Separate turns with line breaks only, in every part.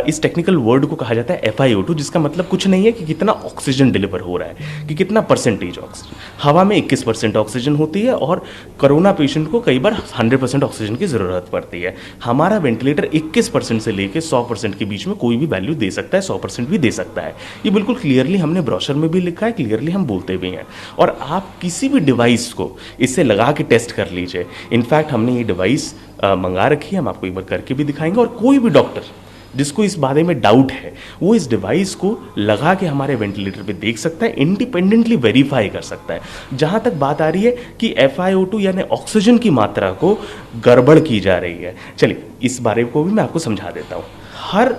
इस technical word को कहा जाता है FiO2, जिसका मतलब कुछ नहीं है कि कितना ऑक्सीजन डिलीवर हो रहा है, कि कितना परसेंटेज ऑक्सीजन। हवा में 21% ऑक्सीजन होती है और कोरोना पेशेंट को कई बार 100% ऑक्सीजन की ज़रूरत पड़ती है। हमारा वेंटिलेटर 21% से लेकर 100% के बीच में कोई भी वैल्यू दे सकता है, 100% भी दे सकता है। ये बिल्कुल क्लियरली हमने ब्रोशर में भी लिखा है, क्लियरली हम बोलते भी हैं। और आप किसी भी डिवाइस को इससे लगा के टेस्ट कर लीजिए। इनफैक्ट हमने ये डिवाइस मंगा रखी है, हम आपको एक बार करके भी दिखाएंगे। और कोई भी डॉक्टर जिसको इस बारे में डाउट है, वो इस डिवाइस को लगा के हमारे वेंटिलेटर पे देख सकता है, इंडिपेंडेंटली वेरीफाई कर सकता है। जहाँ तक बात आ रही है कि FiO2 यानी ऑक्सीजन की मात्रा को गड़बड़ की जा रही है, चलिए इस बारे को भी मैं आपको समझा देता हूँ। हर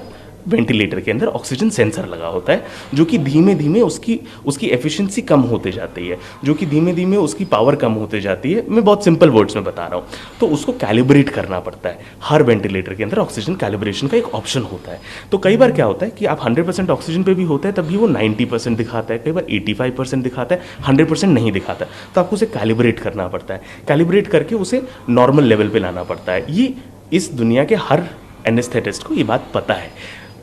वेंटिलेटर के अंदर ऑक्सीजन सेंसर लगा होता है, जो कि धीमे धीमे उसकी एफिशिएंसी कम होते जाती है, जो कि धीमे धीमे उसकी पावर कम होते जाती है। मैं बहुत सिंपल वर्ड्स में बता रहा हूँ। तो उसको कैलिब्रेट करना पड़ता है। हर वेंटिलेटर के अंदर ऑक्सीजन कैलिब्रेशन का एक ऑप्शन होता है। तो कई बार क्या होता है कि आप 100% ऑक्सीजन पे भी होता है, तब भी वो 90% दिखाता है, कई बार 85% दिखाता है, 100% नहीं दिखाता। तो आपको उसे कैलिब्रेट करना पड़ता है। कैलिब्रेट करके उसे नॉर्मल लेवल पे लाना पड़ता है। ये इस दुनिया के हर एनेस्थेटिस्ट को ये बात पता है,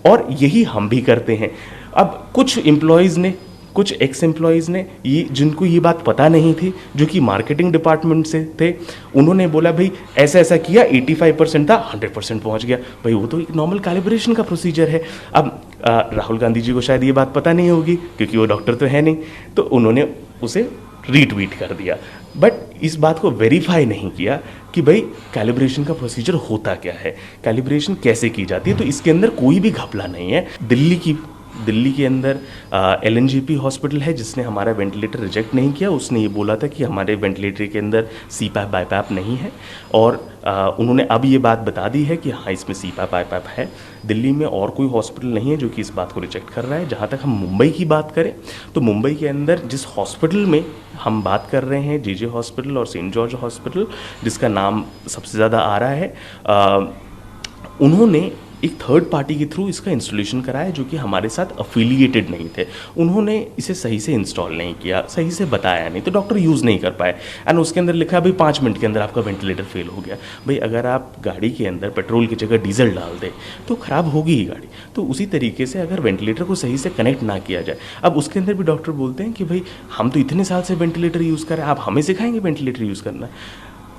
और यही हम भी करते हैं। अब कुछ एम्प्लॉयज़ ने, कुछ एक्स एम्प्लॉयज़ ने, ये जिनको ये बात पता नहीं थी, जो कि मार्केटिंग डिपार्टमेंट से थे, उन्होंने बोला भाई ऐसा ऐसा किया, 85% था, 100% पहुंच गया। भाई वो तो एक नॉर्मल कैलिब्रेशन का प्रोसीजर है। अब राहुल गांधी जी को शायद ये बात पता नहीं होगी, क्योंकि वो डॉक्टर तो है नहीं, तो उन्होंने उसे रीट्वीट कर दिया, बट इस बात को वेरीफाई नहीं किया कि भाई कैलिब्रेशन का प्रोसीजर होता क्या है, कैलिब्रेशन कैसे की जाती है। तो इसके अंदर कोई भी घपला नहीं है। दिल्ली के अंदर LNGP हॉस्पिटल है, जिसने हमारा वेंटिलेटर रिजेक्ट नहीं किया। उसने ये बोला था कि हमारे वेंटिलेटर के अंदर CPAP BiPAP नहीं है, और उन्होंने अब ये बात बता दी है कि हाँ इसमें CPAP BiPAP है। दिल्ली में और कोई हॉस्पिटल नहीं है जो कि इस बात को रिजेक्ट कर रहा है। जहाँ तक हम मुंबई की बात करें, तो मुंबई के अंदर जिस हॉस्पिटल में हम बात कर रहे हैं, JJ हॉस्पिटल और सेंट जॉर्ज हॉस्पिटल, जिसका नाम सबसे ज़्यादा आ रहा है, उन्होंने एक थर्ड पार्टी के थ्रू इसका इंस्टॉलेशन कराया, जो कि हमारे साथ अफिलिएटेड नहीं थे। उन्होंने इसे सही से इंस्टॉल नहीं किया, सही से बताया नहीं, तो डॉक्टर यूज़ नहीं कर पाए। एंड उसके अंदर लिखा है भाई 5 मिनट के अंदर आपका वेंटिलेटर फेल हो गया। भाई अगर आप गाड़ी के अंदर पेट्रोल की जगह डीजल डाल दें तो ख़राब होगी ही गाड़ी। तो उसी तरीके से अगर वेंटिलेटर को सही से कनेक्ट ना किया जाए, अब उसके अंदर भी डॉक्टर बोलते हैं कि भाई हम तो इतने साल से वेंटिलेटर यूज़ कर रहे हैं, आप हमें सिखाएंगे वेंटिलेटर यूज़ करना।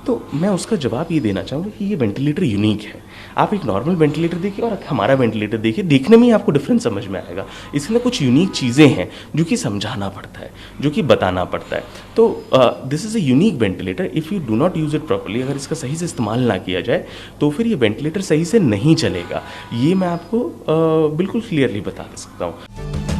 तो मैं उसका जवाब ये देना चाहूँगा कि ये वेंटिलेटर यूनिक है। आप एक नॉर्मल वेंटिलेटर देखिए और हमारा वेंटिलेटर देखिए, देखने में ही आपको डिफरेंस समझ में आएगा। इसके अंदर कुछ यूनिक चीज़ें हैं जो कि समझाना पड़ता है, जो कि बताना पड़ता है। तो this is a unique ventilator. If you do not use it properly, अगर इसका सही से इस्तेमाल ना किया जाए तो फिर ये वेंटिलेटर सही से नहीं चलेगा। ये मैं आपको बिल्कुल क्लियरली बता सकता हूँ।